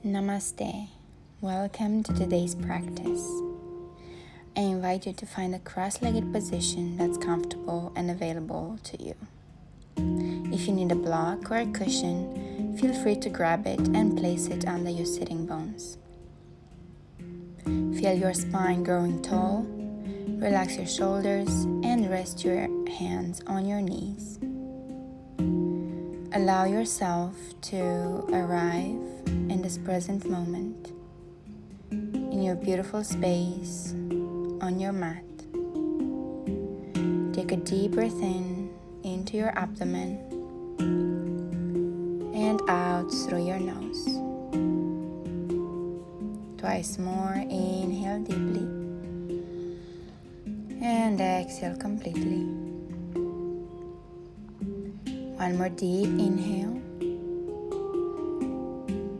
Namaste. Welcome to today's practice. I invite you to find a cross-legged position that's comfortable and available to you. If you need a block or a cushion, feel free to grab it and place it under your sitting bones. Feel your spine growing tall, relax your shoulders, and rest your hands on your knees. Allow yourself to arrive in this present moment, in your beautiful space, on your mat. Take a deep breath in into your abdomen and out through your nose. Twice more, inhale deeply and exhale completely. One more deep inhale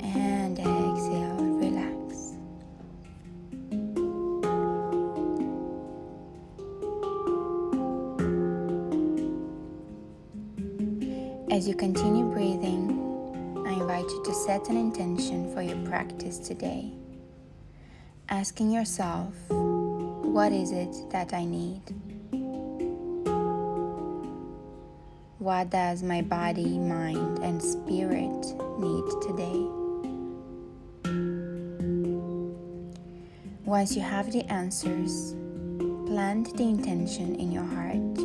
and exhale, relax. As you continue breathing, I invite you to set an intention for your practice today, asking yourself, what is it that I need? What does my body, mind, and spirit need today? Once you have the answers, plant the intention in your heart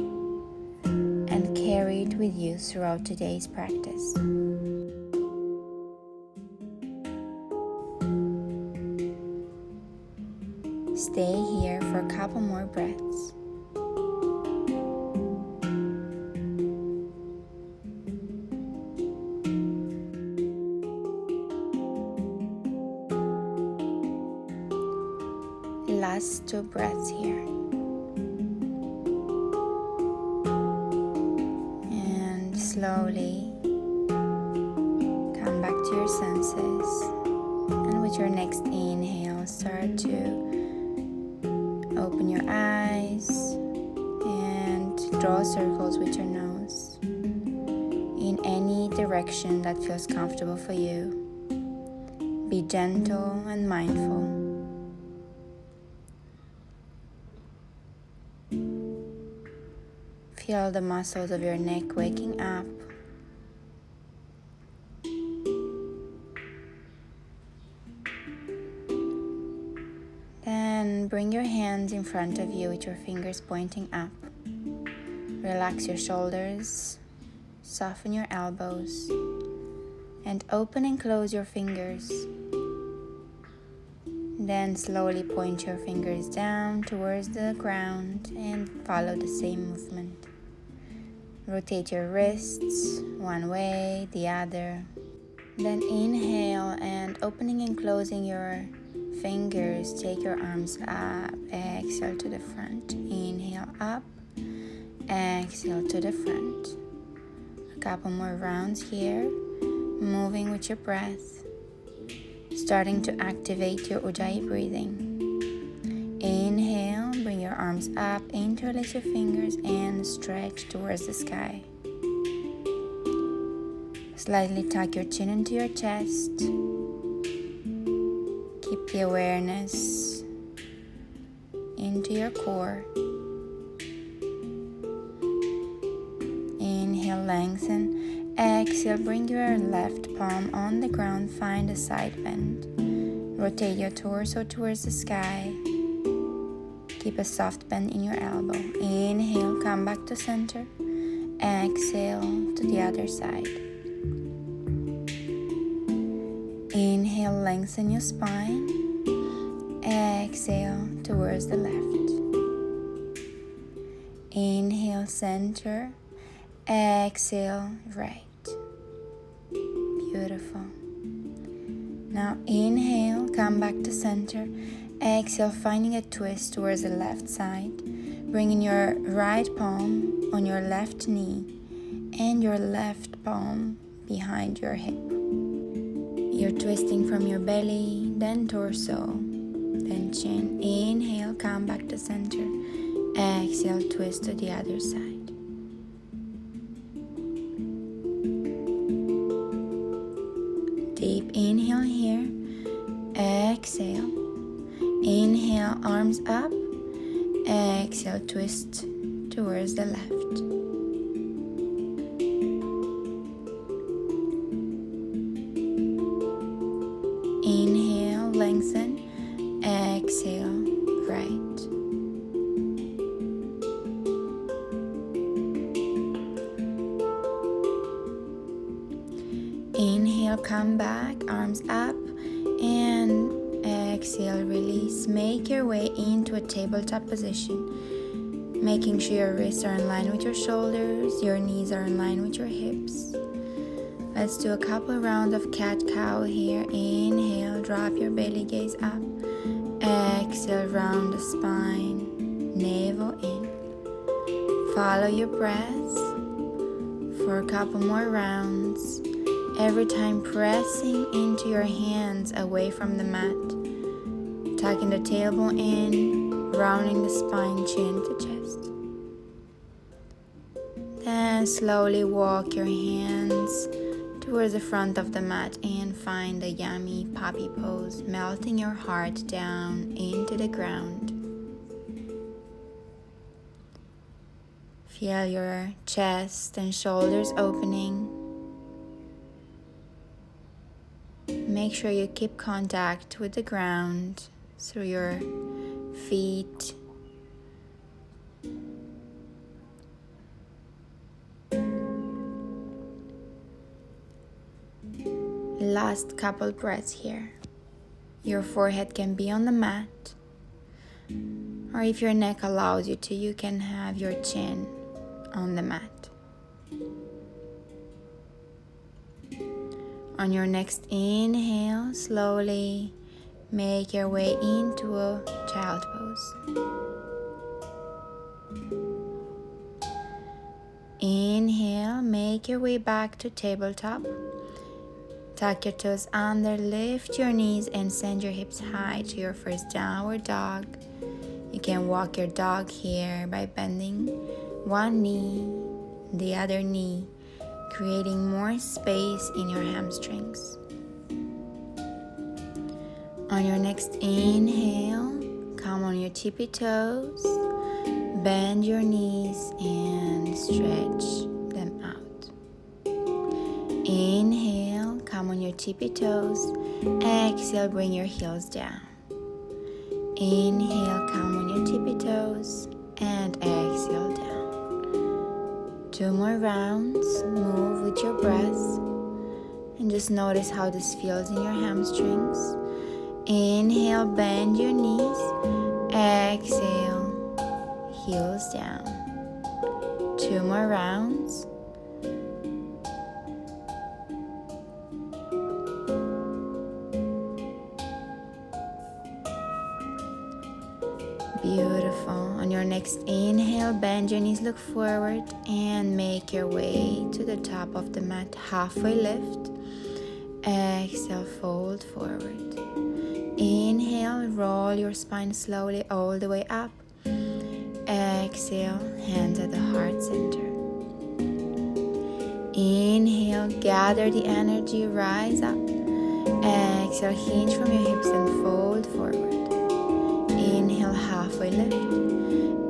and carry it with you throughout today's practice. Stay here for a couple more breaths. Last 2 breaths here. And slowly come back to your senses. And with your next inhale, start to open your eyes and draw circles with your nose in any direction that feels comfortable for you. Be gentle and mindful. Feel the muscles of your neck waking up. Then bring your hands in front of you with your fingers pointing up. Relax your shoulders, soften your elbows, and open and close your fingers. Then slowly point your fingers down towards the ground and follow the same movement. Rotate your wrists one way, the other. Then inhale and opening and closing your fingers, take your arms up, exhale to the front. Inhale up, exhale to the front. A couple more rounds here, moving with your breath, starting to activate your Ujjayi breathing. Inhale, bring your arms up, interlace your fingers and stretch towards the sky. Slightly tuck your chin into your chest. Keep the awareness into your core. Inhale, lengthen. Exhale, bring your left palm on the ground, find a side bend. Rotate your torso towards the sky. Keep a soft bend in your elbow. Inhale, come back to center. Exhale to the other side. Inhale, lengthen your spine. Exhale towards the left. Inhale, center. Exhale, right. Beautiful. Now inhale, come back to center. Exhale, finding a twist towards the left side. Bringing your right palm on your left knee and your left palm behind your hip. You're twisting from your belly, then torso, then chin. Inhale, come back to center. Exhale, twist to the other side. Deep inhale here. Exhale. Inhale, arms up. Exhale, twist towards the left. Inhale, lengthen. Exhale, right. Inhale, come back, arms up, and exhale, release. Make your way into a tabletop position, making sure your wrists are in line with your shoulders, your knees are in line with your hips. Let's do a couple rounds of cat-cow here. Inhale, drop your belly gaze up. Exhale, round the spine, navel in. Follow your breath for a couple more rounds. Every time pressing into your hands away from the mat, tucking the tailbone in, rounding the spine, chin to chest. Then slowly walk your hands towards the front of the mat and find a yummy puppy pose, melting your heart down into the ground. Feel your chest and shoulders opening. Make sure you keep contact with the ground through your feet. Last couple breaths here. Your forehead can be on the mat, or if your neck allows you to, you can have your chin on the mat. On your next inhale, slowly make your way into a child pose. Inhale, make your way back to tabletop. Tuck your toes under, lift your knees and send your hips high to your first downward dog. You can walk your dog here by bending one knee, the other knee, creating more space in your hamstrings. On your next inhale, come on your tippy toes, bend your knees and stretch them out. Inhale, come on your tippy toes. Exhale, bring your heels down. Inhale, come on your tippy toes and exhale down. 2 more rounds. Move with your breath and just notice how this feels in your hamstrings. Inhale, bend your knees. Exhale, heels down. 2 more rounds. Beautiful. On your next inhale, bend your knees, look forward, and make your way to the top of the mat. Halfway lift. Exhale, fold forward. Inhale, roll your spine slowly all the way up. Exhale, hands at the heart center. Inhale, gather the energy, rise up. Exhale, hinge from your hips and fold forward. Inhale, halfway lift.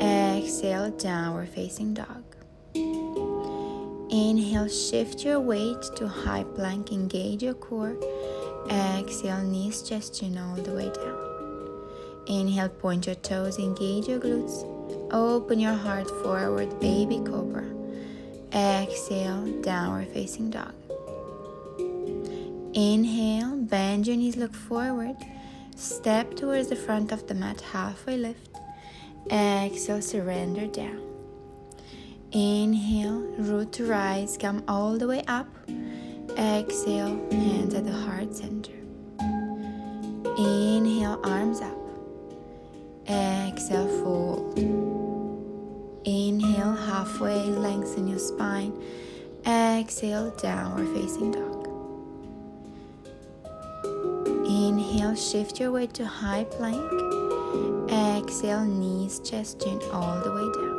Exhale, downward facing dog. Inhale, shift your weight to high plank, engage your core. Exhale, knees, chest, chin all the way down. Inhale, point your toes, engage your glutes. Open your heart forward, baby cobra. Exhale, downward facing dog. Inhale, bend your knees, look forward. Step towards the front of the mat, halfway lift. Exhale, surrender down. Inhale, root to rise, come all the way up. Exhale, hands at the heart center. Inhale, arms up. Exhale, fold. Inhale, halfway, lengthen your spine. Exhale, downward facing dog. Inhale, shift your weight to high plank. Exhale, knees, chest, chin all the way down.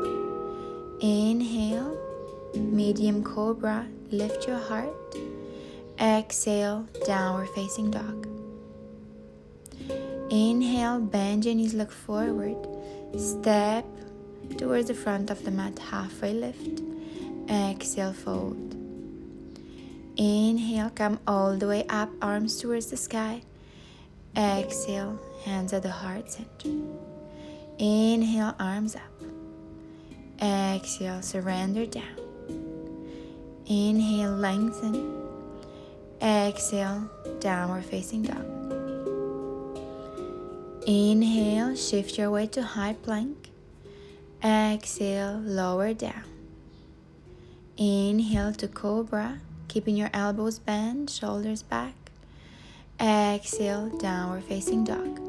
Inhale, medium cobra, lift your heart. Exhale, downward facing dog. Inhale, bend your knees, look forward. Step towards the front of the mat, halfway lift. Exhale, fold. Inhale, come all the way up, arms towards the sky. Exhale, hands at the heart center. Inhale, arms up. Exhale, surrender down. Inhale, lengthen. Exhale, downward facing dog. Inhale, shift your weight to high plank. Exhale, lower down. Inhale to cobra, keeping your elbows bent, shoulders back. Exhale, downward facing dog.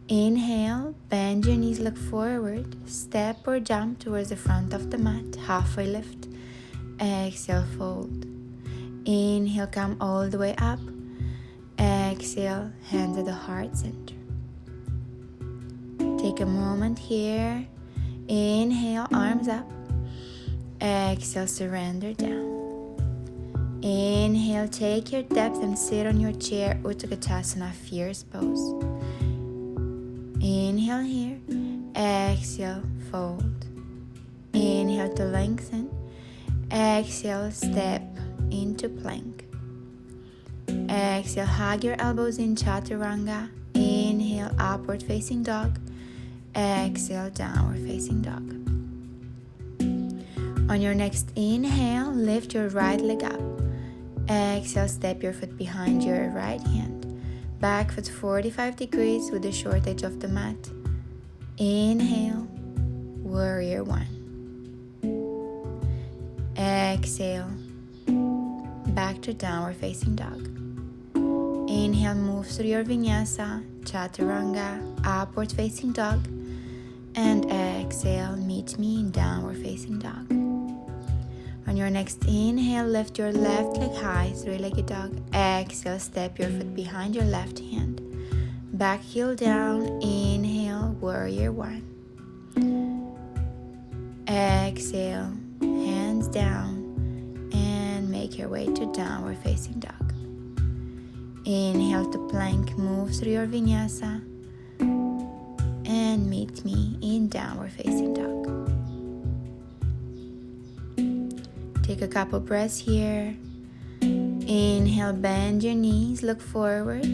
Inhale, bend your knees, look forward. Step or jump towards the front of the mat, halfway lift. Exhale, fold. Inhale, come all the way up. Exhale, hands at the heart center. Take a moment here. Inhale, arms up. Exhale, surrender down. Inhale, take your depth and sit on your chair, Utkatasana, fierce pose. Inhale here. Exhale, fold. Inhale to lengthen. Exhale, step into plank. Exhale, hug your elbows in chaturanga. Inhale, upward facing dog. Exhale, downward facing dog. On your next inhale, lift your right leg up. Exhale, step your foot behind your right hand. Back foot 45 degrees with the short edge of the mat. Inhale, warrior one. Exhale, back to downward facing dog. Inhale, move through your vinyasa, chaturanga, upward facing dog. And exhale, meet me in downward facing dog. On your next inhale, lift your left leg high, three-legged dog. Exhale, step your foot behind your left hand. Back heel down. Inhale, warrior one. Exhale, hands down, and make your way to downward facing dog. Inhale to plank, move through your vinyasa, and meet me in downward facing dog. Take a couple breaths here. Inhale, bend your knees, look forward.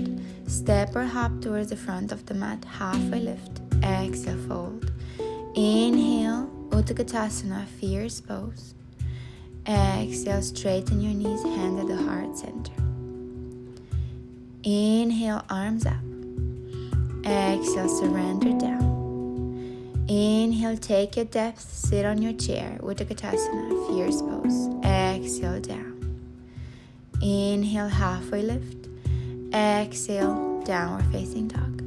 Step or hop towards the front of the mat, halfway lift. Exhale, fold. Inhale, Utkatasana, fierce pose. Exhale, straighten your knees, hand at the heart center. Inhale, arms up. Exhale, surrender down. Inhale, take your depth, sit on your chair, Utkatasana, fierce pose. Exhale, down. Inhale, halfway lift. Exhale, downward facing dog.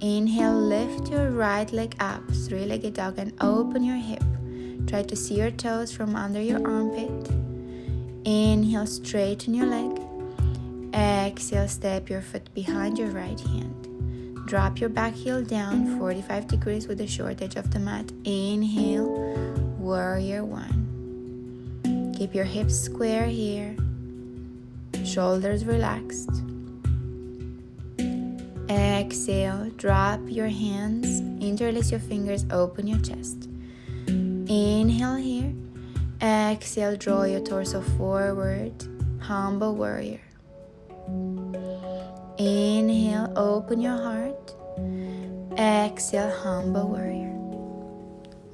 Inhale, lift your right leg up, three-legged dog, and open your hip. Try to see your toes from under your armpit. Inhale, straighten your leg. Exhale, step your foot behind your right hand. Drop your back heel down 45 degrees with the short edge of the mat. Inhale, warrior one. Keep your hips square here. Shoulders relaxed. Exhale, drop your hands, interlace your fingers, open your chest. Inhale here. Exhale, draw your torso forward, humble warrior. Inhale, open your heart. Exhale, humble warrior.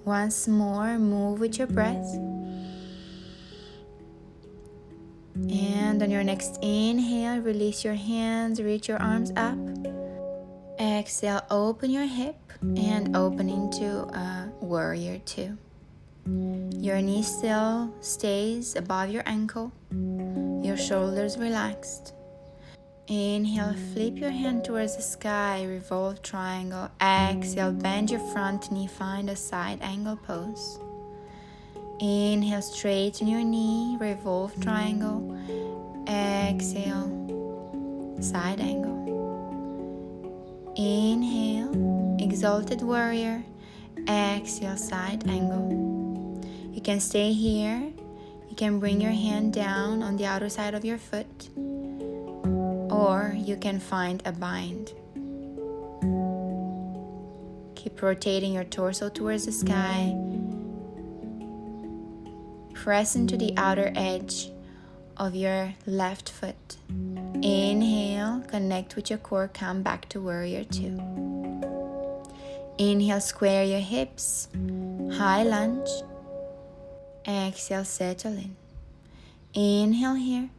Once more, move with your breath. And on your next inhale, release your hands, reach your arms up. Exhale, open your hip and open into a warrior two. Your knee still stays above your ankle. Your shoulders relaxed. Inhale, flip your hand towards the sky, revolve triangle. Exhale, bend your front knee, find a side angle pose. Inhale, straighten your knee, revolve triangle. Exhale, side angle. Inhale, exalted warrior. Exhale, side angle. You can stay here. You can bring your hand down on the outer side of your foot. or you can find a bind. Keep rotating your torso towards the sky. Press into the outer edge of your left foot. Inhale, connect with your core, come back to warrior two. Inhale, square your hips, high lunge. Exhale, settle in. Inhale here.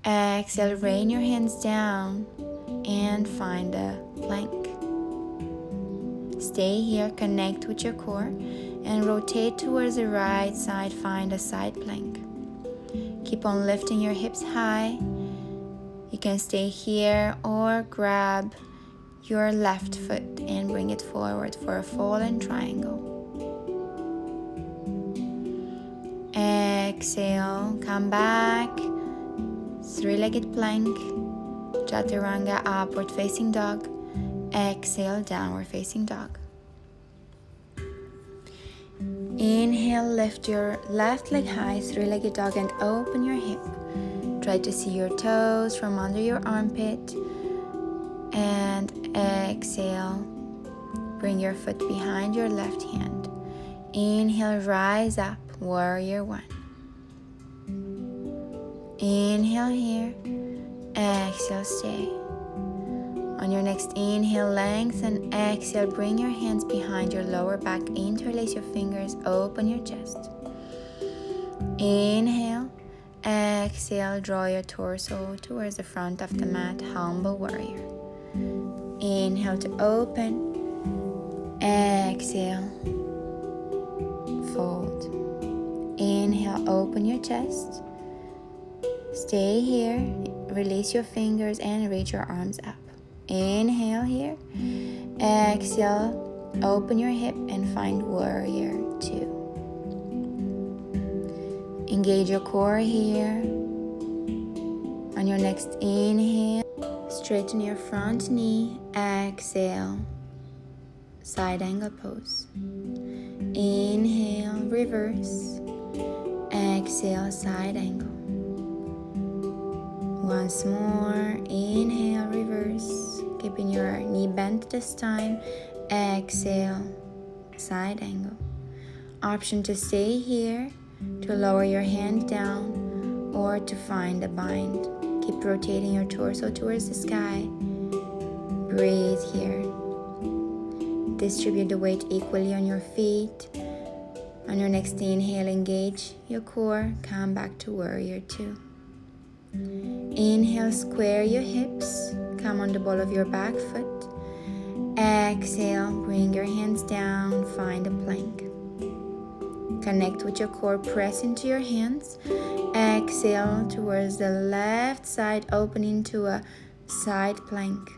Exhale, rain your hands down and find a plank. Stay here, connect with your core and rotate towards the right side, find a side plank. Keep on lifting your hips high. You can stay here or grab your left foot and bring it forward for a fallen triangle. Exhale, come back, three-legged plank, chaturanga, upward facing dog. Exhale, downward facing dog. Inhale, lift your left leg high, three-legged dog, and open your hip. Try to see your toes from under your armpit. And exhale, bring your foot behind your left hand. Inhale, rise up, warrior one. Inhale here, exhale, stay. On your next inhale, lengthen. Exhale, bring your hands behind your lower back. Interlace your fingers, open your chest. Inhale. Exhale, draw your torso towards the front of the mat, humble warrior. Inhale to open. Exhale, fold. Inhale, open your chest. Stay here, release your fingers and reach your arms up. Inhale here. Exhale, open your hip and find warrior two. Engage your core here. On your next inhale, straighten your front knee. Exhale, side angle pose. Inhale, reverse. Exhale, side angle. Once more, inhale, reverse. Keeping your knee bent this time. Exhale, side angle. Option to stay here, to lower your hand down, or to find a bind. Keep rotating your torso towards the sky. Breathe here. Distribute the weight equally on your feet. On your next inhale, engage your core. Come back to warrior two. Inhale, square your hips. Come on the ball of your back foot. Exhale, bring your hands down. Find a plank. Connect with your core, press into your hands. Exhale towards the left side, open into a side plank.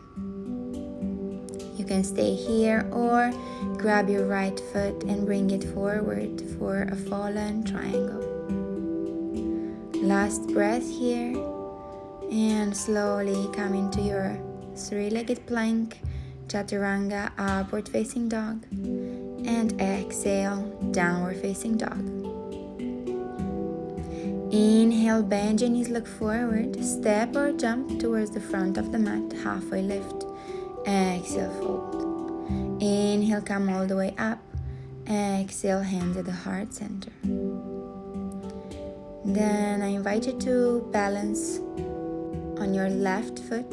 You can stay here or grab your right foot and bring it forward for a fallen triangle. Last breath here. And slowly come into your three-legged plank, chaturanga, upward facing dog. And exhale, downward facing dog. Inhale, bend your knees, look forward. Step or jump towards the front of the mat, halfway lift. Exhale, fold. Inhale, come all the way up. Exhale, hands at the heart center. Then I invite you to balance on your left foot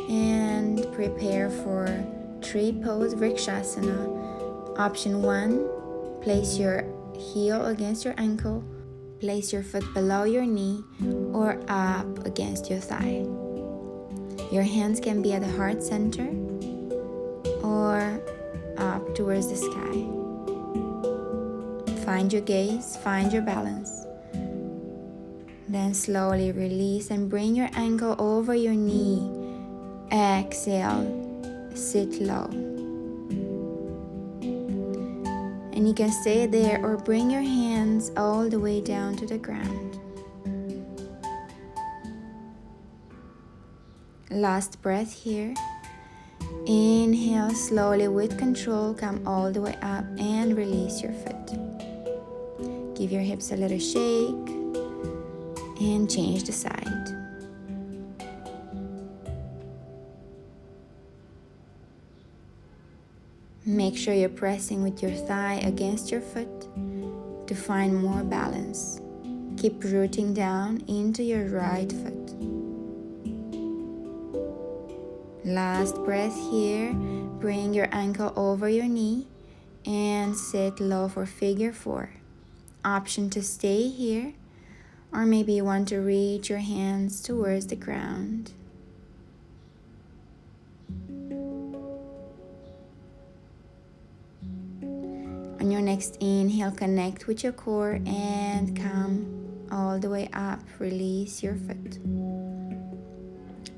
and prepare for tree pose, Vrikshasana. Option 1, place your heel against your ankle, place your foot below your knee or up against your thigh. Your hands can be at the heart center or up towards the sky. Find your gaze, find your balance. Then slowly release and bring your ankle over your knee. Exhale, sit low. And you can stay there or bring your hands all the way down to the ground. Last breath here. Inhale slowly with control, come all the way up and release your foot. Give your hips a little shake and change the side. Make sure you're pressing with your thigh against your foot to find more balance. Keep rooting down into your right foot. Last breath here. Bring your ankle over your knee and sit low for figure 4. Option to stay here, or maybe you want to reach your hands towards the ground. On your next inhale, connect with your core and come all the way up. Release your foot.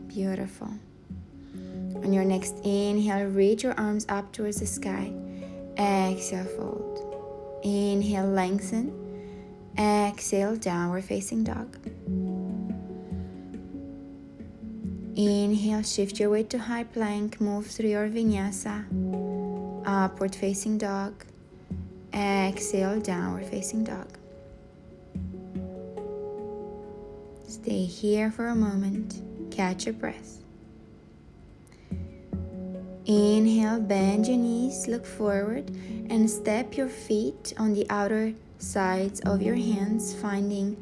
Beautiful. On your next inhale, reach your arms up towards the sky. Exhale, fold. Inhale, lengthen. Exhale, downward facing dog. Inhale, shift your weight to high plank. Move through your vinyasa. Upward facing dog. Exhale, downward facing dog. Stay here for a moment. Catch your breath. Inhale, bend your knees, look forward, and step your feet on the outer sides of your hands, finding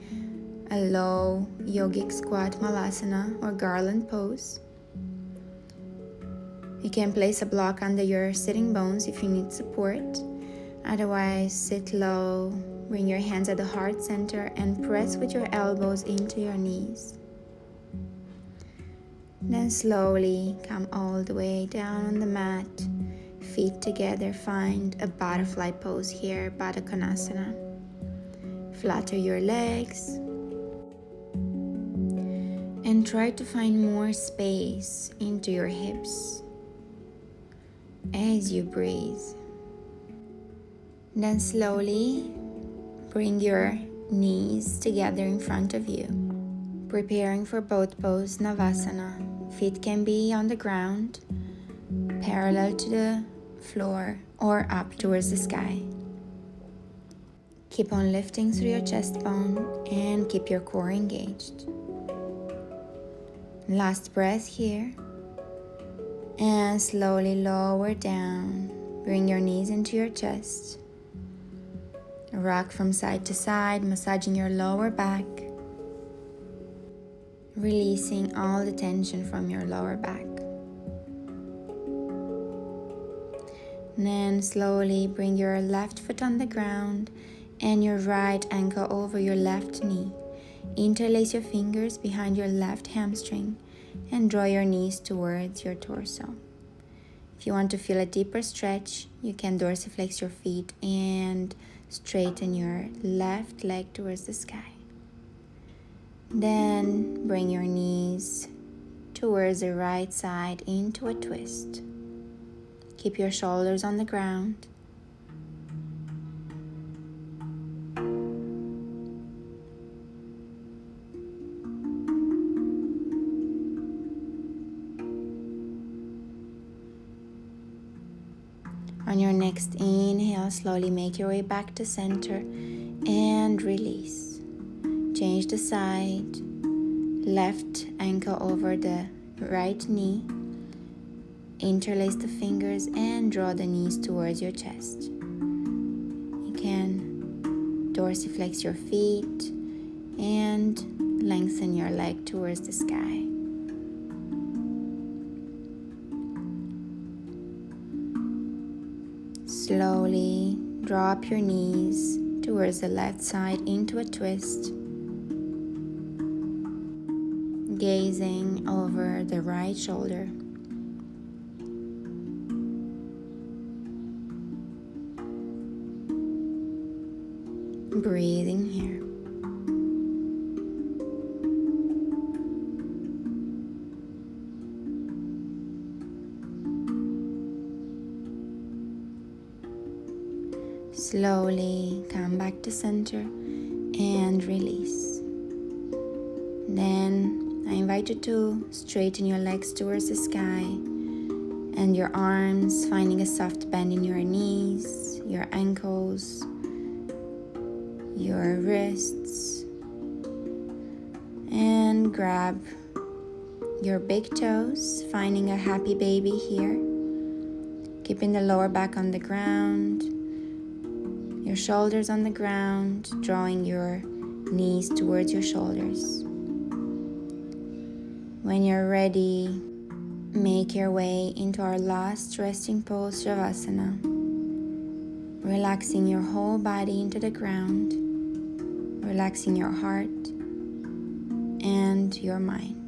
a low yogic squat malasana or garland pose. You can place a block under your sitting bones if you need support. Otherwise, sit low, bring your hands at the heart center, and press with your elbows into your knees. Then slowly come all the way down on the mat, feet together. Find a butterfly pose here, Baddha Konasana. Flutter your legs and try to find more space into your hips as you breathe. Then slowly bring your knees together in front of you, preparing for boat pose, Navasana. Feet can be on the ground, parallel to the floor, or up towards the sky. Keep on lifting through your chest bone and keep your core engaged. Last breath here. And slowly lower down. Bring your knees into your chest. Rock from side to side, massaging your lower back. Releasing all the tension from your lower back. And then slowly bring your left foot on the ground and your right ankle over your left knee. Interlace your fingers behind your left hamstring and draw your knees towards your torso. If you want to feel a deeper stretch, you can dorsiflex your feet and straighten your left leg towards the sky. Then bring your knees towards the right side into a twist. Keep your shoulders on the ground. On your next inhale, slowly make your way back to center and release. Change the side, left ankle over the right knee. Interlace the fingers and draw the knees towards your chest. You can dorsiflex your feet and lengthen your leg towards the sky. Slowly drop your knees towards the left side into a twist. Gazing over the right shoulder. Breathing here. Slowly come back to center and release. Then I invite you to straighten your legs towards the sky and your arms, finding a soft bend in your knees, your ankles, your wrists, and grab your big toes, finding a happy baby here. Keeping the lower back on the ground, your shoulders on the ground, drawing your knees towards your shoulders. When you're ready, make your way into our last resting pose, Shavasana, relaxing your whole body into the ground, relaxing your heart and your mind.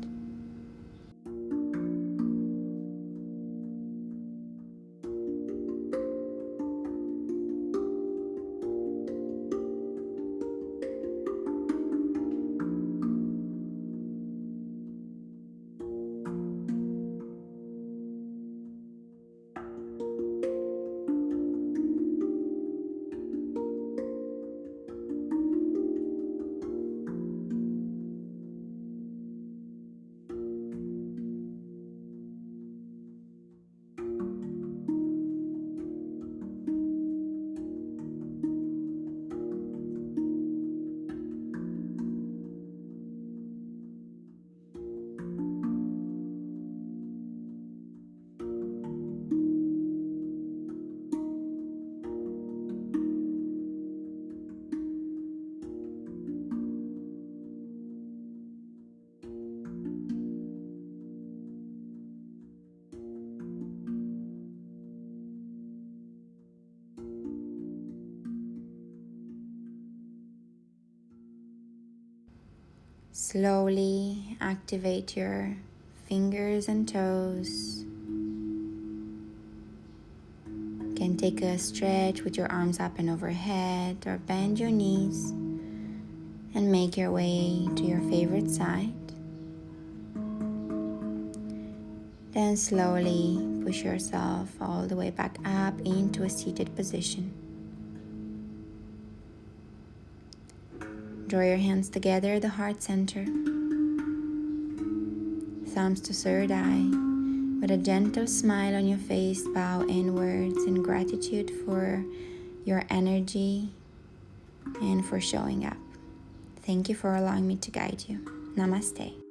Slowly activate your fingers and toes. You can take a stretch with your arms up and overhead, or bend your knees and make your way to your favorite side. Then slowly push yourself all the way back up into a seated position. Draw your hands together at the heart center, thumbs to third eye. With a gentle smile on your face, bow inwards in gratitude for your energy and for showing up. Thank you for allowing me to guide you. Namaste.